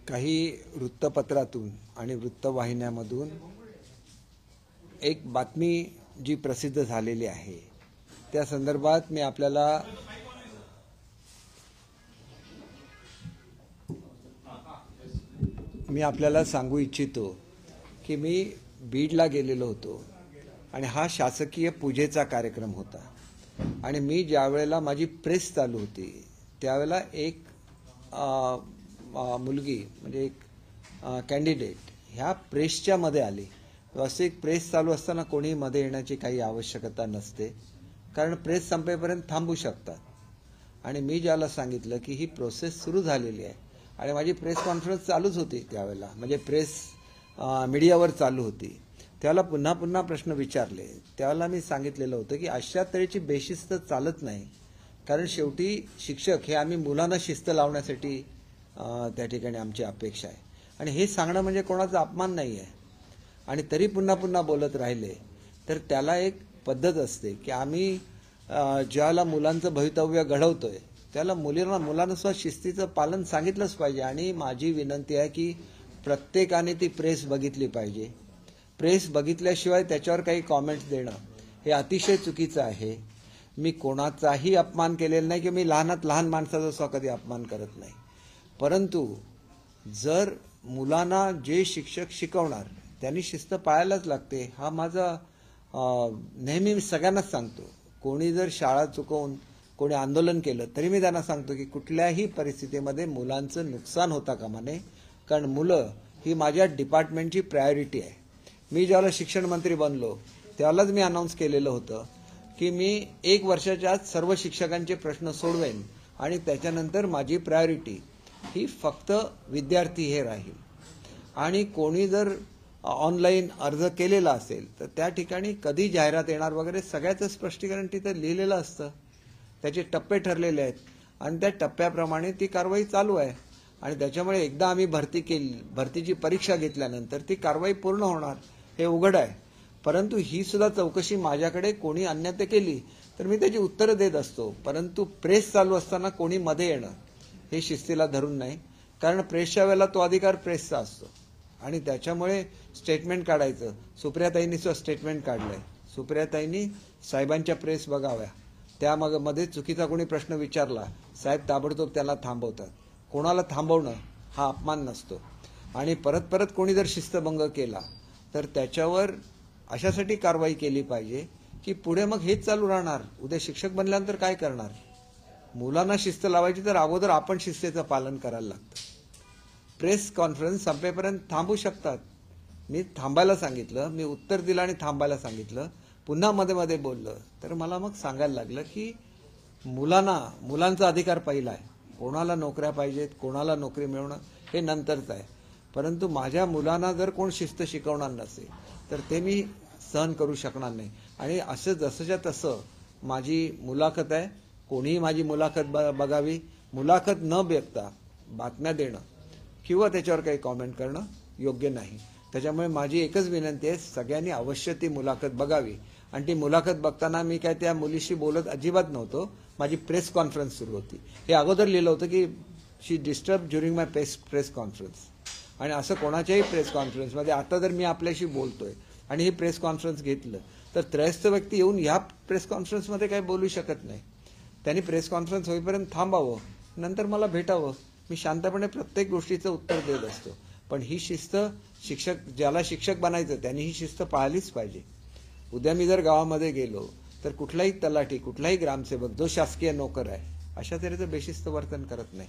काही वृत्तपत्रातून आणि वृत्तवाहिन्यांमधून एक बातमी जी प्रसिद्ध झालेली आहे त्या संदर्भात मी आपल्याला सांगू इच्छितो की मी बीडला गेलेलो होतो आणि हा शासकीय पूजेचा कार्यक्रम होता आणि मी ज्या वेळेला माझी प्रेस चालू होती त्यावेळेला एक मुलगी म्हणजे एक कॅन्डिडेट ह्या प्रेसच्या मध्ये आली. वास्तविक प्रेस चालू असताना कोणी मध्ये येण्याची काही आवश्यकता नसते कारण प्रेस संपेपर्यंत थांबू शकतात आणि मी ज्याला सांगितलं की ही प्रोसेस सुरू झालेली आहे आणि माझी प्रेस कॉन्फरन्स चालूच होती त्यावेळेला म्हणजे प्रेस मीडियावर चालू होती त्याला पुन्हा पुन्हा प्रश्न विचारले त्यावेळेला मी सांगितलेलं होतं की अशा तऱ्हेची बेशिस्त चालत नाही कारण शेवटी शिक्षक हे आम्ही मुलांना शिस्त लावण्यासाठी त्या ठिकाणी आमची अपेक्षा आहे आणि हे सांगणं म्हणजे कोणाचा अपमान नाही आहे आणि तरी पुन्हा पुन्हा बोलत राहिले तर त्याला एक पद्धत असते की आम्ही ज्याला मुलांचं भवितव्य घडवतोय त्याला मुलांना सुद्धा शिस्तीचं पालन सांगितलंच पाहिजे आणि माझी विनंती आहे की प्रत्येकाने ती प्रेस बघितली पाहिजे. प्रेस बघितल्याशिवाय त्याच्यावर काही कॉमेंट्स देणं हे अतिशय चुकीचं आहे. मी कोणाचाही अपमान केलेला नाही की मी लहानात लहान माणसाचा सुद्धा कधी अपमान करत नाही परंतु जर मुलांना जे शिक्षक शिकवणार त्यांनी शिस्त पाळायलाच लागते हा माझा नेहमी मी सगळ्यांनाच सांगतो. कोणी जर शाळा चुकवून कोणी आंदोलन केलं तरी मी त्यांना सांगतो की कुठल्याही परिस्थितीमध्ये मुलांचं नुकसान होता कामा नये कारण मुलं ही माझ्या डिपार्टमेंटची प्रायोरिटी आहे. मी ज्यावेळेला शिक्षण मंत्री बनलो त्यावेळेलाच मी अनाऊन्स केलेलं होतं की मी 1 वर्षाच्या आत सर्व शिक्षकांचे प्रश्न सोडवेन आणि त्याच्यानंतर माझी प्रायोरिटी ही फक्त विद्यार्थी हे राहील आणि कोणी जर ऑनलाईन अर्ज केलेला असेल तर त्या ठिकाणी कधी जाहिरात येणार वगैरे सगळ्याचं स्पष्टीकरण तिथं लिहिलेलं असतं. त्याचे टप्पे ठरलेले आहेत आणि त्या टप्प्याप्रमाणे ती कारवाई चालू आहे आणि त्याच्यामुळे एकदा आम्ही भरतीची परीक्षा घेतल्यानंतर ती कारवाई पूर्ण होणार हे उघड आहे. परंतु ही सुद्धा चौकशी माझ्याकडे कोणी अन्यथा केली तर मी त्याची उत्तरं देत असतो परंतु प्रेस चालू असताना कोणी मध्ये येणं हे शिस्तीला धरून नाही कारण प्रेसच्या वेळेला तो अधिकार प्रेसचा असतो आणि त्याच्यामुळे स्टेटमेंट काढायचं. सुप्रियाताईंनी सुद्धा स्टेटमेंट काढलंय. सुप्रियाताईंनी साहेबांच्या प्रेस बघाव्या त्यामध्ये चुकीचा कोणी प्रश्न विचारला साहेब ताबडतोब त्याला थांबवतात. कोणाला थांबवणं हा अपमान नसतो आणि परत परत कोणी जर शिस्तभंग केला तर त्याच्यावर अशासाठी कारवाई केली पाहिजे की पुढे मग हेच चालू राहणार. उद्या शिक्षक बनल्यानंतर काय करणार. मुलांना शिस्त लावायची तर अगोदर आपण शिस्तीचं पालन करायला लागतं. प्रेस कॉन्फरन्स संपेपर्यंत थांबू शकतात. मी थांबायला सांगितलं मी उत्तर दिलं आणि थांबायला सांगितलं पुन्हा मध्ये मध्ये बोललं तर मला मग सांगायला लागलं की मुलांचा अधिकार पहिला आहे. कोणाला नोकऱ्या पाहिजेत कोणाला नोकरी मिळवणं हे नंतरच आहे परंतु माझ्या मुलांना जर कोण शिस्त शिकवणार नसेल तर ते मी सहन करू शकणार नाही आणि असं जसंच्या तसं माझी मुलाखत आहे. कोणीही माझी मुलाखत बघावी. मुलाखत न बघता बातम्या देणं किंवा त्याच्यावर काही कॉमेंट करणं योग्य नाही. त्याच्यामुळे माझी एकच विनंती आहे सगळ्यांनी अवश्य ती मुलाखत बघावी आणि ती मुलाखत बघताना मी काय त्या मुलीशी बोलत अजिबात नव्हतो. माझी प्रेस कॉन्फरन्स सुरू होती. हे अगोदर लिहिलं होतं की शी डिस्टर्ब ड्युरिंग माय प्रेस कॉन्फरन्स आणि असं कोणाच्याही प्रेस कॉन्फरन्समध्ये आता जर मी आपल्याशी बोलतोय आणि ही प्रेस कॉन्फरन्स घेतलं तर त्रयस्थ व्यक्ती येऊन ह्या प्रेस कॉन्फरन्समध्ये काही बोलू शकत नाही. त्यांनी प्रेस कॉन्फरन्स होईपर्यंत थांबावं नंतर मला भेटावं. मी शांतपणे प्रत्येक गोष्टीचं उत्तर देत असतो पण ही शिस्त ज्याला शिक्षक बनायचं त्यांनी ही शिस्त पाळलीच पाहिजे. उद्या मी जर गावामध्ये गेलो तर कुठलाही तलाठी कुठलाही ग्रामसेवक जो शासकीय नोकर आहे अशा तऱ्हेचं बेशिस्त वर्तन करत नाही.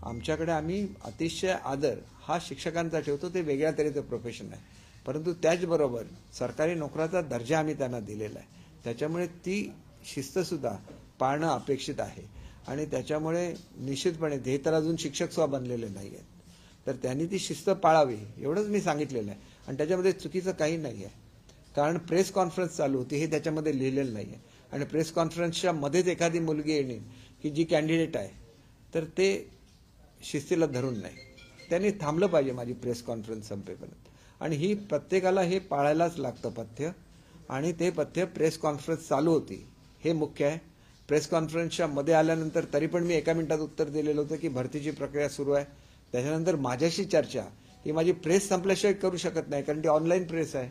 आमच्याकडे आम्ही अतिशय आदर हा शिक्षकांचा ठेवतो. ते वेगळ्या तऱ्हेचं प्रोफेशन आहे परंतु त्याचबरोबर सरकारी नोकराचा दर्जा आम्ही त्यांना दिलेला आहे. त्याच्यामुळे ती शिस्त सुद्धा पाळणं अपेक्षित आहे आणि त्याच्यामुळे निश्चितपणे ते तर अजून शिक्षक सुद्धा बनलेले नाही आहेत तर त्यांनी ती शिस्त पाळावी एवढंच मी सांगितलेलं आहे आणि त्याच्यामध्ये चुकीचं काही नाही आहे कारण प्रेस कॉन्फरन्स चालू होती हे त्याच्यामध्ये लिहिलेलं नाही आहे आणि प्रेस कॉन्फरन्सच्या मध्येच एखादी मुलगी येणे की जी कॅन्डिडेट आहे तर ते शिस्तीला धरून नाही. त्यांनी थांबलं पाहिजे माझी प्रेस कॉन्फरन्स संपेपर्यंत आणि ही प्रत्येकाला हे पाळायलाच लागतं पथ्य, आणि ते पथ्य प्रेस कॉन्फरन्स चालू होती हे मुख्य आहे. प्रेस कॉन्फरन्सच्या मध्ये आल्यानंतर तरी पण मी 1 मिनिटात उत्तर दिलेलं होतं की भरतीची प्रक्रिया सुरू आहे. त्याच्यानंतर माझ्याशी चर्चा ही माझी प्रेस संपल्याशिवाय करू शकत नाही, कारण ती ऑनलाईन प्रेस आहे.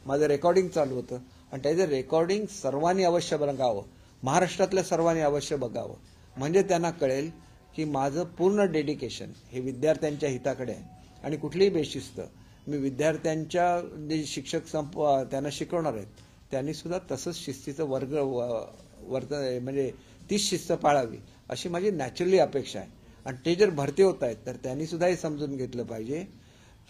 माझं रेकॉर्डिंग चालू होतं आणि त्याचं रेकॉर्डिंग सर्वांनी अवश्य बघावं, महाराष्ट्रातल्या सर्वांनी अवश्य बघावं, म्हणजे त्यांना कळेल की माझं पूर्ण डेडिकेशन हे विद्यार्थ्यांच्या हिताकडे आहे. आणि कुठलीही बेशिस्त मी विद्यार्थ्यांच्या जे शिक्षक त्यांना शिकवणार आहेत त्यांनी सुद्धा तसंच शिस्तीचं म्हणजे तीच शिस्त पाळावी अशी माझी नॅचरली अपेक्षा आहे. आणि ते जर भरती होत आहेत तर त्यांनी सुद्धा हे समजून घेतलं पाहिजे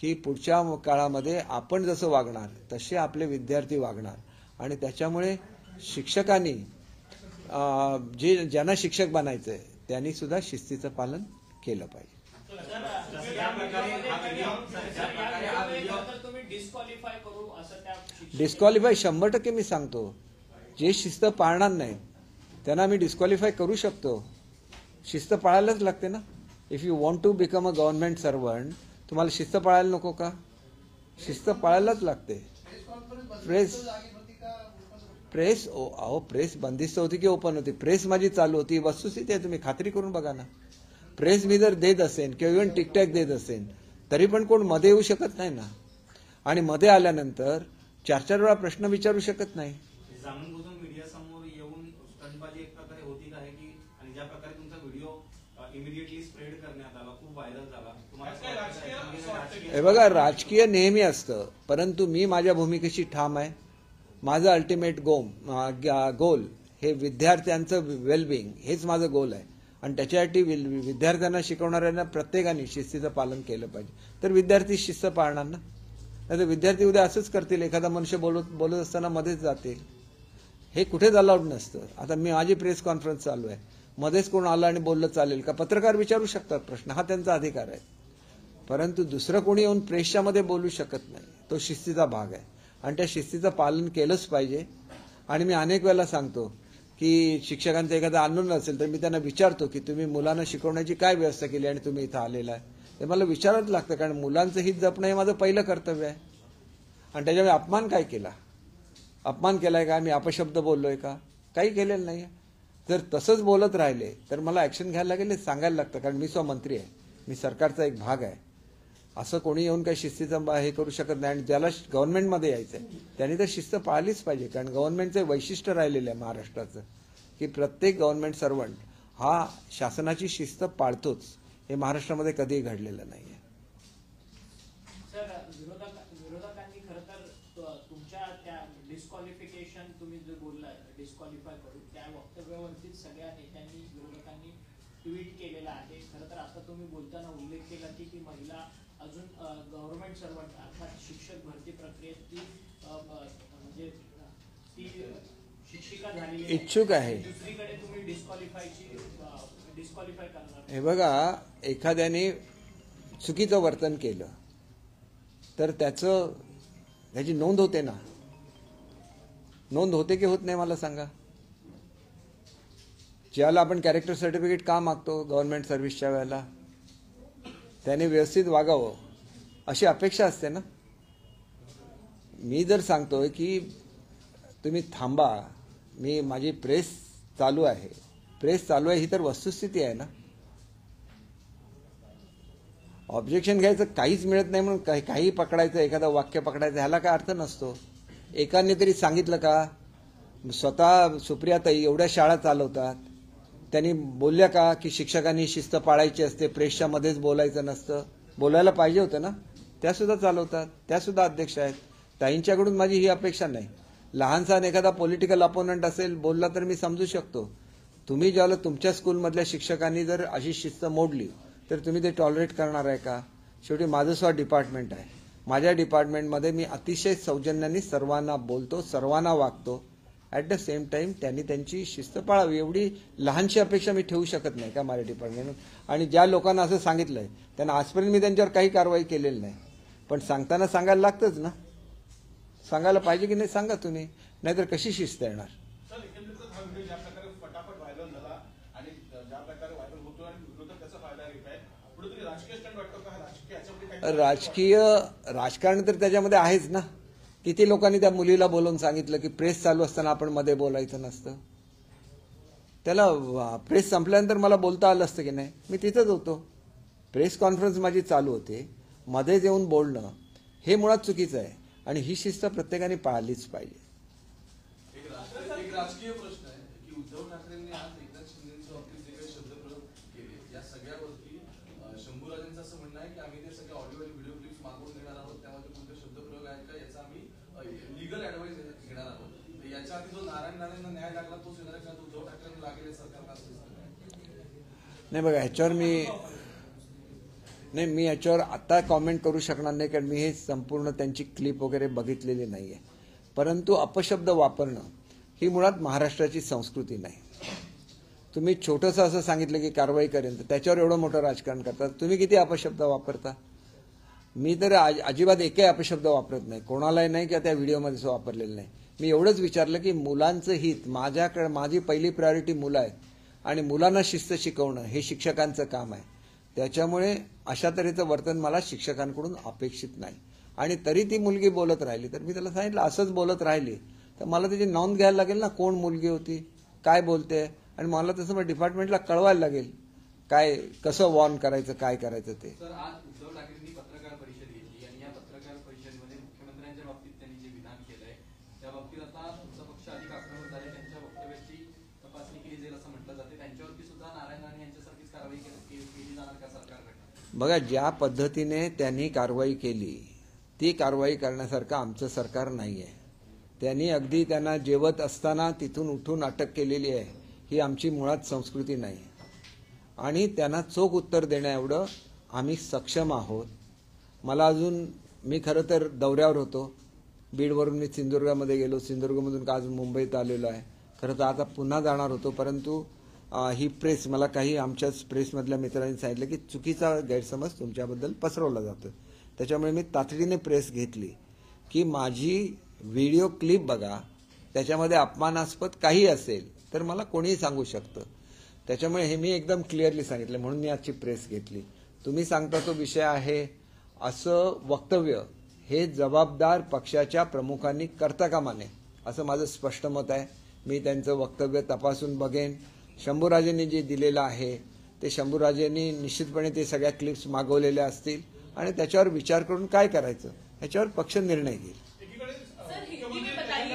की पुढच्या काळामध्ये आपण जसं वागणार तसे आपले विद्यार्थी वागणार. आणि त्याच्यामुळे शिक्षकांनी ज्यांना शिक्षक बनायचं आहे त्यांनी सुद्धा शिस्तीचं पालन केलं पाहिजे. डिस्क्वालिफाय 100% मी सांगतो. जे शिस्त पाळणार नाही त्यांना मी डिस्क्वालिफाय करू शकतो. शिस्त पाळायलाच लागते ना. If you want to become a government servant, तुम्हाला शिस्त पाळायला नको का? शिस्त पाळायलाच लागते. प्रेस बंदिस्त होती की ओपन होती? प्रेस माझी चालू होती. वस्तुस्थिती आहे, तुम्ही खात्री करून बघा ना. प्रेस मी जर देत असेल किंवा इव्हन टिकटॅक देत असेल तरी पण कोण मध्ये येऊ शकत नाही ना. आणि मध्ये आल्यानंतर 4-4 वेळा प्रश्न विचारू शकत नाही. जाणून बुजून मीडिया समोर येऊन स्टंटबाजी एक प्रकारे होती आहे की, आणि ज्या प्रकारे तुमचा व्हिडिओ इमिडिएटली स्प्रेड करण्यात आला, खूप व्हायरल झाला, हे बघा, राजकीय नेहमी असतं, परंतु मी माझ्या भूमिकेशी ठाम आहे. माझं अल्टिमेट गोल हे विद्यार्थ्यांचं वेलबिंग हेच माझं गोल आहे. आणि त्याच्यासाठी विद्यार्थ्यांना शिकवणाऱ्यांना प्रत्येकाने शिस्तीचं पालन केलं पाहिजे. तर विद्यार्थी शिस्त पाळणार ना. नाही तर विद्यार्थी उद्या असंच करतील, एखादा मनुष्य बोलत असताना मध्येच जातील. हे कुठेच अलाउड नसतं. आता माझी प्रेस कॉन्फरन्स चालू आहे, मध्येच कोण आलं आणि बोललं चालेल का? पत्रकार विचारू शकतात प्रश्न, हा त्यांचा अधिकार आहे. परंतु दुसरं कोणी येऊन प्रेसच्या मध्ये बोलू शकत नाही. तो शिस्तीचा भाग आहे आणि त्या शिस्तीचं पालन केलंच पाहिजे. आणि मी अनेक वेळेला सांगतो की शिक्षकांचं एखादं आंदोलन असेल तर मी त्यांना विचारतो की तुम्ही मुलांना शिकवण्याची काय व्यवस्था केली आणि तुम्ही इथं आलेला आहे. ते मला विचारावंच लागतं, कारण मुलांचं हित जपणं हे माझं पहिलं कर्तव्य आहे. आणि त्याच्यामुळे अपमान काय केला? अपमान केलाय का? मी अपशब्द बोललोय का? काही केलेलं नाही. जर तसंच बोलत राहिले तर मला ऍक्शन घ्यायला लागेल, सांगायला लागतं, कारण मी स्वमंत्री आहे, मी सरकारचा एक भाग आहे. असं कोणी येऊन काही शिस्तीचं हे करू शकत नाही. आणि ज्याला गव्हर्नमेंटमध्ये यायचं आहे त्यांनी तर शिस्त पाळलीच पाहिजे, कारण गव्हर्नमेंटचं वैशिष्ट्य राहिलेलं आहे महाराष्ट्राचं की प्रत्येक गव्हर्नमेंट सर्वंट हा शासनाची शिस्त पाळतोच. हे महाराष्ट्रामध्ये कधीही घडलेलं नाही आहे. विरोधकांनी खरं तर तुमच्या त्या डिस्क्वालिफिकेशन तुम्ही जे बोललाय डिस्क्वालिफाय करून त्या वक्तव्यावरती सगळ्या नेत्यांनी विरोधकांनी ट्विट केलेला आहे. खरं तर आता तुम्ही बोलताना उल्लेख केला की महिला अजून गव्हर्नमेंट सर्वंट अर्थात शिक्षक भरती प्रक्रियेत ती म्हणजे ती शिक्षिका झालेली इच्छुक आहे. दुसरीकडे तुम्ही डिस्क्वालिफाय करणार. हे बघा, एखाद्याने चुकीचं वर्तन केलं तर त्याची नोंद होते ना. नोंद होते की होत नाही मला सांगा. ज्याला आपण कॅरेक्टर सर्टिफिकेट का मागतो गव्हर्नमेंट सर्व्हिसच्या वेळेला, त्याने व्यवस्थित वागावं अशी अपेक्षा असते ना. मी जर सांगतोय की तुम्ही थांबा, माझी प्रेस चालू आहे ही तर वस्तुस्थिती आहे ना. ऑब्जेक्शन घ्यायचं काहीच मिळत नाही म्हणून काही पकडायचं, एखादं वाक्य पकडायचं, ह्याला काय अर्थ नसतो. एकाने तरी सांगितलं का? स्वतः सुप्रियाताई एवढ्या शाळा चालवतात, त्यांनी बोलल्या का की शिक्षकांनी शिस्त पाळायची असते, प्रेसच्या मध्येच बोलायचं नसतं? बोलायला पाहिजे होतं ना. त्या सुद्धा चालवतात, त्या सुद्धा अध्यक्ष आहेत. ताईंच्याकडून माझी ही अपेक्षा नाही. लहानसा एखादा पॉलिटिकल अपोनंट असेल बोलला तर मी समजू शकतो. तुम्ही ज्याला तुमच्या स्कूलमधल्या शिक्षकांनी जर अशी शिस्त मोडली तर तुम्ही ते टॉलरेट करणार आहे का? शेवटी माझं स्वतः डिपार्टमेंट आहे. माझ्या डिपार्टमेंटमध्ये मी अतिशय सौजन्याने सर्वांना बोलतो, सर्वांना वागतो. ॲट द सेम टाइम त्यांनी त्यांची शिस्त पाळावी एवढी लहानशी अपेक्षा मी ठेवू शकत नाही का माझ्या डिपार्टमेंट. आणि ज्या लोकांना असं सांगितलंय त्यांना आजपर्यंत मी त्यांच्यावर काही कारवाई केलेली नाही. पण सांगताना सांगायला लागतंच ना. सांगायला पाहिजे की नाही सांगा तुम्ही, नाहीतर कशी शिस्त येणार? राजकारण तर त्याच्यामध्ये आहेच ना. किती लोकांनी त्या मुलीला बोलवून सांगितलं की प्रेस चालू असताना आपण मध्ये बोलायचं नसतं. त्याला प्रेस संपल्यानंतर मला बोलता आलं असतं की नाही, मी तिथंच होतो. प्रेस कॉन्फरन्स माझी चालू होते, मध्येच येऊन बोलणं हे मुळात चुकीचं आहे आणि ही शिस्त प्रत्येकाने पाळलीच पाहिजे. एक राजकीय प्रश्न आहे की उद्धव ठाकरेंनी आज एकनाथ शिंदेच्या बाबतीत जे काही शब्दप्रयोग केले या सगळ्यावरती शंभूराजांचं असं म्हणणं आहे की आम्ही ते सगळे ऑडिओ आणि व्हिडिओ क्लिप्स मागवून देणार आहोत, त्यामध्ये कोणते शब्दप्रयोग आहेत का याचा आम्ही लीगल ऍडवाइस घेणार आहोत. याच्या आधी जो नारायण राणेंना न्याय लागला तोच येणार का उद्धव ठाकरेंना लागेल सरकारला असं नाही. बघा ह्याच्यावर मी याच्यावर आता कॉमेंट करू शकणार नाही, कारण मी हे संपूर्ण त्यांची क्लिप वगैरे बघितलेली नाहीये. परंतु अपशब्द वापरणं ही मुळात महाराष्ट्राची संस्कृती नाही. तुम्ही छोटंसं असं सांगितलं की कारवाई करेन, तर त्याच्यावर एवढं मोठं राजकारण करतात. तुम्ही किती अपशब्द वापरता? मी तर अजिबात एकही अपशब्द वापरत नाही, कोणालाही नाही किंवा त्या व्हिडिओमध्ये वापरलेलं नाही. मी एवढंच विचारलं की मुलांचं हित माझी पहिली प्रायोरिटी मुलं आहेत आणि मुलांना शिस्त शिकवणं हे शिक्षकांचं काम आहे. त्याच्यामुळे अशा तऱ्हेचं वर्तन मला शिक्षकांकडून अपेक्षित नाही. आणि तरी ती मुलगी बोलत राहिली तर मी त्याला सांगितलं असंच बोलत राहिली तर मला त्याची नोंद घ्यायला लागेल ना, कोण मुलगी होती, काय बोलते, आणि मला तसं डिपार्टमेंटला कळवायला लागेल काय कसं वॉर्न करायचं, काय करायचं ते. सर, आज उद्धव ठाकरेंनी पत्रकार परिषद घेतली आणि या पत्रकार परिषदेमध्ये मुख्यमंत्र्यांच्या बाबतीत त्यांनी जे विधान केलंय त्या बाबतीत आता तुमचा पक्ष अधिक आक्रमक झाले, त्यांच्या वक्तव्याची तपासणी केली जाईल असं म्हटलं जाते. त्यांच्यावरती सुद्धा नारायण राणे यांच्यासारखीच कारवाई केली जाणार का सरकारकडनं? बघा, ज्या पद्धतीने त्यांनी कारवाई केली ती कारवाई करण्यासारखं आमचं सरकार नाही आहे. त्यांनी अगदी त्यांना जेवत असताना तिथून उठून अटक केलेली आहे, ही आमची मुळात संस्कृती नाही. आणि त्यांना चोख उत्तर देण्याएवढं आम्ही सक्षम आहोत. मी खरं तर दौऱ्यावर होतो, बीडवरून मी सिंधुदुर्गामध्ये गेलो, सिंधुदुर्गमधून आज मुंबईत आलेलो आहे. खरं तर आता पुन्हा जाणार होतो, परंतु ही प्रेस, मला काही आमच्याच प्रेसमधल्या मित्रांनी सांगितलं की चुकीचा गैरसमज तुमच्याबद्दल पसरवला जातो. त्याच्यामुळे मी तातडीने प्रेस घेतली की माझी व्हिडिओ क्लिप बघा, त्याच्यामध्ये अपमानास्पद काही असेल तर मला कोणीही सांगू शकतं. त्याच्यामुळे हे मी एकदम क्लिअरली सांगितलं, म्हणून मी आजची प्रेस घेतली. तुम्ही सांगता तो विषय आहे असं वक्तव्य हे जबाबदार पक्षाच्या प्रमुखांनी करता कामा नये असं माझं स्पष्ट मत आहे. मी त्यांचं वक्तव्य तपासून बघेन. शंभूराजेंनी जे दिलेलं आहे ते शंभूराजेंनी निश्चितपणे ते सगळ्या क्लिप्स मागवलेल्या असतील आणि त्याच्यावर विचार करून काय करायचं ह्याच्यावर पक्ष निर्णय घेईल. सर, हिंदी में बताइए,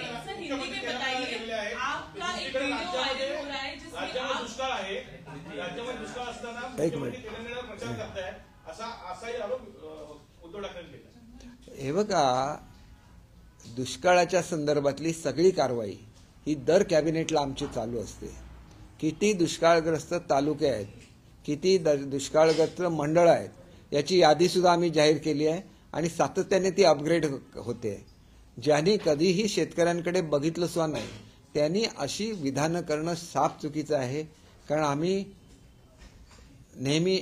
आपका एक वीडियो वायरल हो रहा है जिसमें राज्यामध्ये दुष्काळ आहे, राज्यामध्ये दुष्काळ असताना मुख्यमंत्री तेलंगणावर प्रचार करताय असाही आरोप उद्धव ठाकरेंनी केला. हे बघा, दुष्काळाच्या संदर्भातली सगळी कारवाई ही दर कॅबिनेटला आमची चालू असते. किती दुष्काळग्रस्त तालुके आहेत, किती दुष्काळग्रस्त मंडळं आहेत याची यादी सुद्धा आम्ही जाहीर केली आहे आणि सातत्याने ती अपग्रेड होते. ज्यांनी कधीही शेतकऱ्यांकडे बघितलं सुद्धा नाही त्यांनी अशी विधानं करणं साफ चुकीचं आहे. कारण आम्ही नेहमी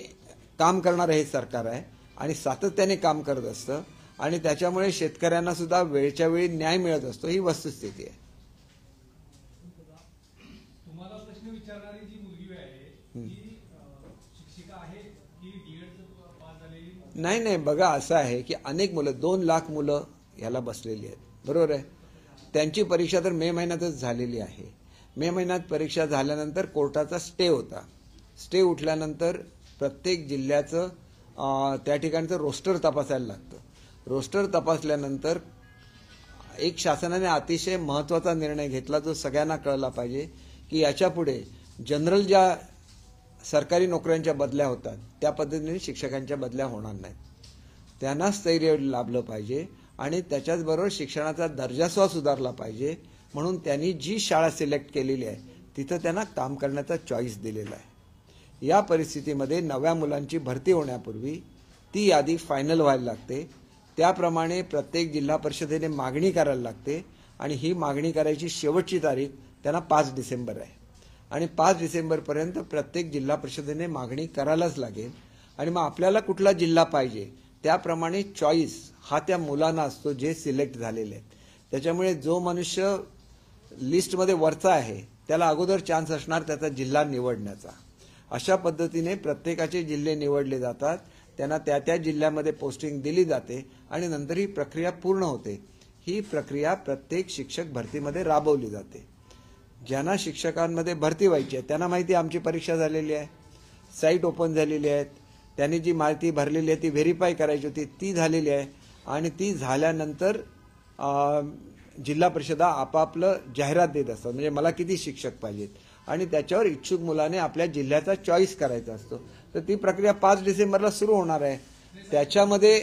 काम करणारं हे सरकार आहे आणि सातत्याने काम करत असतं आणि त्याच्यामुळे शेतकऱ्यांना सुद्धा वेळच्या वेळी न्याय मिळत असतो, ही वस्तुस्थिती आहे. तुम्हाला प्रश्न विचारणारी जी मुलगी आहे ती शिक्षिका आहे की डीएड पास झालेली? नाही, बघा असं आहे की अनेक मुलं, 2 लाख मुलं याला बसलेली आहेत, बरोबर आहे. त्यांची परीक्षा तर मे महिन्यातच झालेली आहे. मे महिन्यात परीक्षा झाल्यानंतर कोर्टाचा स्टे होता. स्टे उठल्यानंतर प्रत्येक जिल्ह्याचं त्या ठिकाणचं रोस्टर तपासायला लागतं. रोस्टर तपासल्यानंतर एक शासनाने अतिशय महत्त्वाचा निर्णय घेतला जो सगळ्यांना कळला पाहिजे की याच्यापुढे जनरल ज्या सरकारी नोकऱ्यांच्या बदल्या होतात त्या पद्धतीने शिक्षकांच्या बदल्या होणार नाहीत. त्यांना स्थैर्य लाभलं पाहिजे आणि त्याच्याचबरोबर शिक्षणाचा दर्जा सुधारला पाहिजे. म्हणून त्यांनी जी शाळा सिलेक्ट केलेली आहे तिथं त्यांना काम करण्याचा चॉईस दिलेला आहे. या परिस्थितीमध्ये नव्या मुलांची भरती होण्यापूर्वी ती यादी फायनल व्हायला लागते. त्याप्रमाणे प्रत्येक जिल्हा परिषदेने मागणी करायला लागते आणि ही मागणी करायची शेवटची तारीख त्यांना 5 डिसेंबर आहे आणि 5 डिसेंबरपर्यंत प्रत्येक जिल्हा परिषदेने मागणी करायलाच लागेल. आणि मग आपल्याला कुठला जिल्हा पाहिजे त्याप्रमाणे चॉईस हा त्या मुलांना असतो जे सिलेक्ट झालेले आहेत. त्याच्यामुळे जो मनुष्य लिस्टमध्ये वरचा आहे त्याला अगोदर चान्स असणार त्याचा जिल्हा निवडण्याचा. अशा पद्धतीने प्रत्येकाचे जिल्हे निवडले जातात. त्यांना त्या त्या जिल्ह्यामध्ये पोस्टिंग दिली जाते आणि नंतर ही प्रक्रिया पूर्ण होते. ही प्रक्रिया प्रत्येक शिक्षक भरतीमध्ये राबवली जाते. ज्यांना शिक्षकांमध्ये भरती व्हायची आहे त्यांना माहिती आहे आमची परीक्षा झालेली आहे, साईट ओपन झालेली आहेत, त्यांनी जी माहिती भरलेली आहे ती व्हेरीफाय करायची होती ती झालेली आहे आणि ती झाल्यानंतर जिल्हा परिषदा आपापलं जाहिरात देत असतात. म्हणजे मला किती शिक्षक पाहिजेत आणि त्याच्यावर इच्छुक मुलाने आपल्या जिल्ह्याचा चॉईस करायचा असतो. तर ती प्रक्रिया 5 डिसेंबरला सुरू होणार आहे. त्याच्यामध्ये